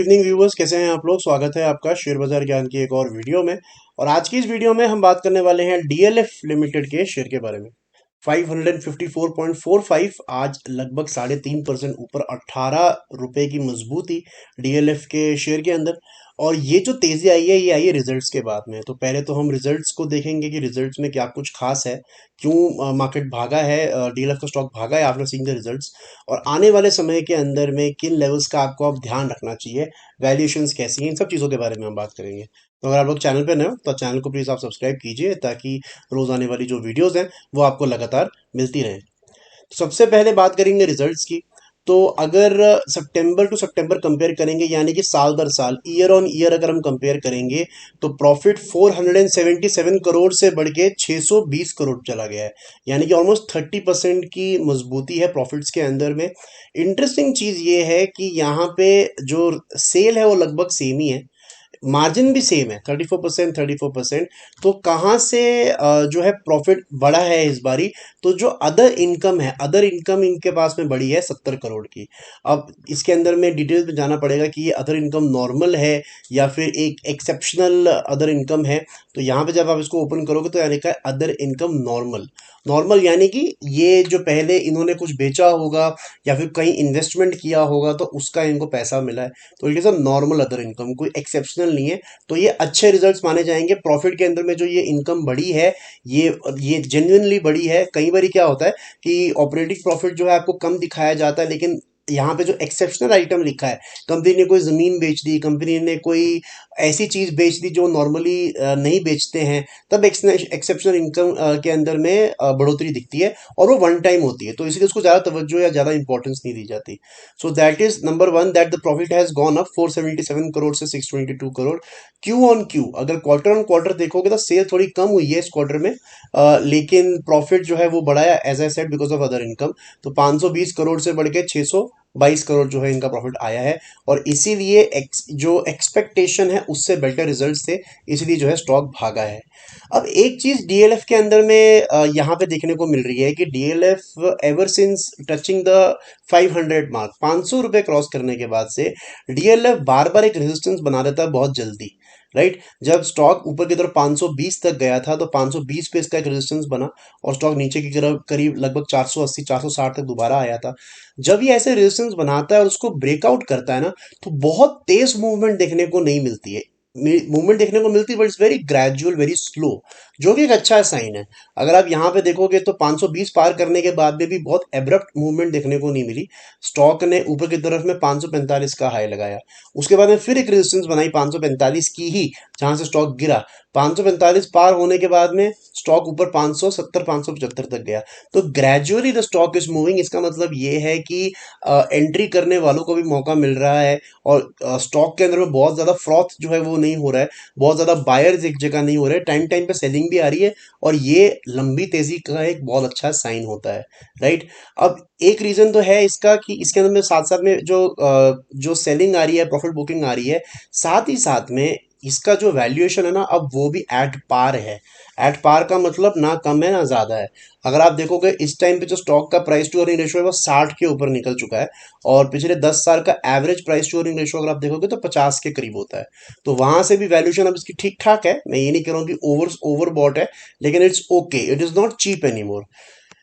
Evening viewers, कैसे हैं आप लोग। स्वागत है आपका शेयर बाजार ज्ञान की एक और वीडियो में। और आज की इस वीडियो में हम बात करने वाले हैं डीएलएफ लिमिटेड के शेयर के बारे में। 554.45 आज लगभग 3.5% ऊपर, 18 रुपए की मजबूती डीएलएफ के शेयर के अंदर। और ये जो तेजी आई है, ये आई है रिजल्ट्स के बाद में। तो पहले तो हम रिजल्ट्स को देखेंगे कि रिजल्ट्स में क्या कुछ खास है, क्यों मार्केट भागा है, डीएलएफ का स्टॉक भागा है आफ्टर सीइंग द रिजल्ट्स। और आने वाले समय के अंदर में किन लेवल्स का आपको अब ध्यान रखना चाहिए, वैल्यूएशंस कैसी हैं, इन सब चीज़ों के बारे में हम बात करेंगे। तो अगर आप लोग चैनल पे नए हो तो चैनल को प्लीज़ आप सब्सक्राइब कीजिए, ताकि रोज़ आने वाली जो वीडियोस हैं वो आपको लगातार मिलती रहें। तो सबसे पहले बात करेंगे रिजल्ट्स की। तो अगर सितंबर टू सितंबर कंपेयर करेंगे, यानी कि साल दर साल, ईयर ऑन ईयर अगर हम कंपेयर करेंगे, तो प्रॉफिट 477 करोड़ से बढ़ के 620 करोड़ चला गया है। यानी कि ऑलमोस्ट 30% की मजबूती है प्रॉफिट्स के अंदर में। इंटरेस्टिंग चीज़ ये है कि यहाँ पे जो सेल है वो लगभग सेम ही है, मार्जिन भी सेम है, 34%। तो कहाँ से जो है प्रॉफिट बढ़ा है इस बारी, तो जो अदर इनकम है, अदर इनकम इनके पास में बढ़ी है 70 करोड़ की। अब इसके अंदर में डिटेल्स में जाना पड़ेगा कि ये अदर इनकम नॉर्मल है या फिर एक एक्सेप्शनल अदर इनकम है। तो यहाँ पे जब आप इसको ओपन करोगे तो यानी कि अदर इनकम नॉर्मल। नॉर्मल यानी कि ये जो पहले इन्होंने कुछ बेचा होगा या फिर कहीं इन्वेस्टमेंट किया होगा तो उसका इनको पैसा मिला है। तो it is a normal other income, कोई एक्सेप्शनल नहीं है। तो ये अच्छे रिजल्ट्स माने जाएंगे। प्रॉफिट के अंदर में जो ये इनकम बढ़ी है, ये जेन्युइनली बढ़ी है। कई बार क्या होता है कि ऑपरेटिंग प्रॉफिट जो है आपको कम दिखाया जाता है, लेकिन यहाँ पे जो एक्सेप्शनल आइटम लिखा है, कंपनी ने कोई ज़मीन बेच दी, कंपनी ने कोई ऐसी चीज़ बेच दी जो नॉर्मली नहीं बेचते हैं, तब एक्सेप्शनल इनकम के अंदर में बढ़ोतरी दिखती है, और वो वन टाइम होती है। तो इसलिए उसको ज़्यादा तवज्जो या ज़्यादा इंपॉर्टेंस नहीं दी जाती। So that is number one, that the profit has gone up 477 crore से 622 करोड़। क्यू ऑन क्यू अगर क्वार्टर ऑन क्वार्टर देखोगे तो सेल थोड़ी कम हुई है इस क्वार्टर में, लेकिन प्रॉफिट जो है वो बढ़ा है, as I said, because of other income. तो 520 करोड़ से बढ़ के 622 करोड़ जो है इनका प्रॉफिट आया है। और इसीलिए जो एक्सपेक्टेशन है उससे बेटर रिजल्ट थे, इसलिए जो है स्टॉक भागा है। अब एक चीज डीएलएफ के अंदर में यहाँ पे देखने को मिल रही है कि DLF ever since touching the 500 mark, 500 रुपए क्रॉस करने के बाद से डीएलएफ बार बार एक रेजिस्टेंस बना देता है बहुत जल्दी, राइट। जब स्टॉक ऊपर की तरफ 520 तक गया था तो 520 पे इसका एक रेजिस्टेंस बना, और स्टॉक नीचे की तरफ करीब लगभग 480 460 तक दोबारा आया था। जब ये ऐसे रेजिस्टेंस बनाता है और उसको ब्रेकआउट करता है ना, तो बहुत तेज मूवमेंट देखने को नहीं मिलती है। मूवमेंट देखने को मिलती है, but it's very gradual, very slow, जो कि एक अच्छा साइन है। अगर आप यहाँ पे देखोगे तो 520 पार करने के बाद में भी बहुत एब्रप्ट मूवमेंट देखने को नहीं मिली। स्टॉक ने ऊपर की तरफ में 545 का हाई लगाया, उसके बाद में फिर एक रेजिस्टेंस बनाई 545 की ही, जहां से स्टॉक गिरा। 545 पार होने के बाद में स्टॉक ऊपर 570 575 तक गया। तो gradually the stock is moving. इसका मतलब ये है कि एंट्री करने वालों को भी मौका मिल रहा है, और स्टॉक के अंदर में बहुत ज़्यादा फ्रॉथ जो है वो नहीं हो रहा है, बहुत ज़्यादा बायर्स एक जगह नहीं हो रहे, टाइम टाइम पे सेलिंग भी आ रही है, और ये लंबी तेज़ी का एक बहुत अच्छा साइन होता है, राइट। अब एक रीज़न तो है इसका कि इसके अंदर में साथ साथ में जो सेलिंग आ रही है, प्रॉफिट बुकिंग आ रही है, साथ ही साथ में इसका जो वैल्यूएशन है ना, अब वो भी एट पार है। एट पार का मतलब ना कम है ना ज़्यादा है। अगर आप देखोगे इस टाइम पे जो स्टॉक का प्राइस टू अर्निंग रेशियो है वो 60 के ऊपर निकल चुका है, और पिछले 10 साल का average price to earning ratio अगर आप देखोगे तो 50 के करीब होता है। तो वहां से भी वैल्यूएशन अब इसकी ठीक ठाक है। मैं ये नहीं कह रहा हूँ कि ओवर बॉट है, लेकिन it's okay, it is not cheap any more.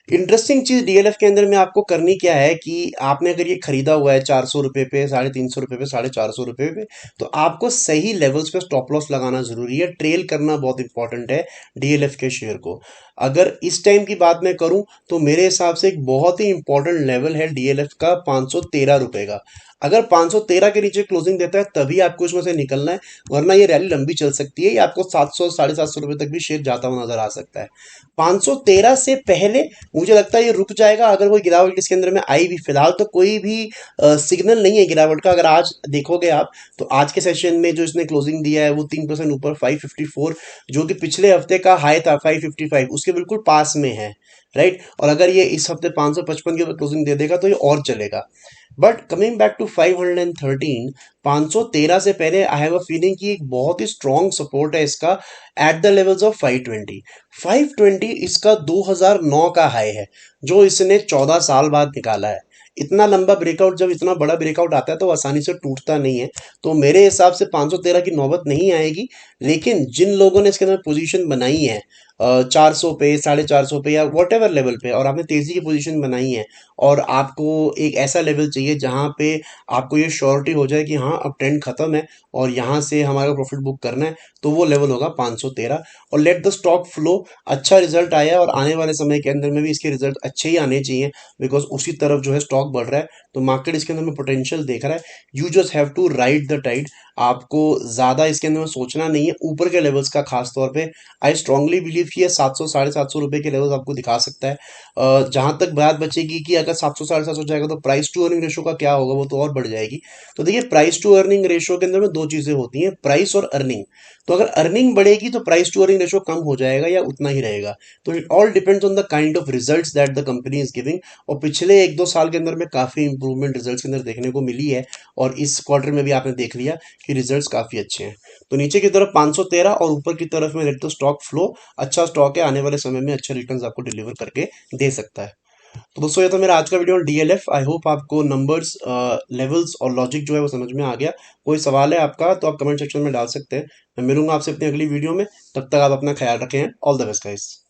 Interesting चीज डीएलएफ के अंदर में आपको करनी क्या है कि आपने अगर ये खरीदा हुआ है 400 रुपए पे, 350 रुपए पे, 450 रुपए पे, तो आपको सही लेवल्स पे स्टॉप लॉस लगाना जरूरी है। ट्रेल करना बहुत इंपॉर्टेंट है डीएलएफ के शेयर को। अगर इस टाइम की बात मैं करूं तो मेरे हिसाब से एक बहुत ही इंपॉर्टेंट लेवल है डीएलएफ का 513 रुपए का। अगर 513 के नीचे क्लोजिंग देता है तभी आपको इसमें से निकलना है, वरना ये रैली लंबी चल सकती है। ये आपको 700 750 रुपए तक भी शेयर जाता हुआ नजर आ सकता है। 513 से पहले मुझे लगता है ये रुक जाएगा, अगर कोई गिरावट इसके अंदर में आई भी। फिलहाल तो कोई भी सिग्नल नहीं है गिरावट का। अगर आज देखोगे आप तो आज के सेशन में जो इसने क्लोजिंग दिया है वो 3% ऊपर 554, जो कि पिछले हफ्ते का हाई था 555, उसके बिल्कुल पास में है, राइट। और अगर ये इस हफ्ते 555 के ऊपर क्लोजिंग दे देगा तो ये और चलेगा। बट कमिंग बैक टू 513, 513 से पहले आई हैव अ फीलिंग कि एक बहुत ही स्ट्रॉन्ग सपोर्ट है इसका एट द लेवल्स ऑफ 520। 520 इसका 2009 का हाई है, जो इसने 14 साल बाद निकाला है। इतना लंबा ब्रेकआउट, जब इतना बड़ा ब्रेकआउट आता है तो वो आसानी से टूटता नहीं है। तो मेरे हिसाब से 513 की नौबत नहीं आएगी। लेकिन जिन लोगों ने इसके अंदर पोजीशन बनाई है 400 पे, 450 पे या वॉट एवर लेवल पे, और आपने तेजी की पोजीशन बनाई है, और आपको एक ऐसा लेवल चाहिए जहां पे आपको ये श्योरिटी हो जाए कि हाँ अब ट्रेंड खत्म है और यहाँ से हमारा प्रॉफिट बुक करना है, तो वो लेवल होगा 513। और लेट द स्टॉक फ्लो। अच्छा रिजल्ट आया और आने वाले समय के अंदर में भी इसके रिजल्ट अच्छे ही आने चाहिए, बिकॉज उसी तरफ जो है स्टॉक बढ़ रहा है, तो मार्केट इसके अंदर में पोटेंशियल देख रहा है। You just have to ride the tide. आपको ज़्यादा इसके अंदर में सोचना नहीं है ऊपर के लेवल्स का, खास तौर पे आई स्ट्रांगली बिलीव कि ये 700 750 रुपए के लेवल्स आपको दिखा सकता है। जहां तक बात बचेगी कि अगर 700 750 जाएगा तो प्राइस टू अर्निंग रेशो का क्या होगा, वो तो और बढ़ जाएगी। तो देखिए, प्राइस टू अर्निंग रेशो के अंदर में दो चीजें होती हैं, प्राइस और अर्निंग। तो अगर अर्निंग बढ़ेगी तो प्राइस टू अर्निंग रेशो कम हो जाएगा या उतना ही रहेगा। तो it all depends on the kind of results that the company is giving. और पिछले 1-2 साल के अंदर में काफी इंप्रूवमेंट रिजल्ट्स के अंदर देखने को मिली है, और इस क्वार्टर में भी आपने देख लिया कि रिजल्ट्स काफी अच्छे हैं। तो नीचे की तरफ 513 और ऊपर की तरफ में लेट द स्टॉक फ्लो। अच्छा स्टॉक है, आने वाले समय में अच्छे रिटर्न्स आपको डिलीवर करके दे सकता है। तो दोस्तों, ये तो मेरा आज का वीडियो डीएलएफ। आई होप आपको नंबर्स, लेवल्स और लॉजिक जो है वो समझ में आ गया। कोई सवाल है आपका तो आप कमेंट सेक्शन में डाल सकते हैं। मैं मिलूंगा आपसे अपनी अगली वीडियो में। तब तक आप अपना ख्याल रखें। All the best guys.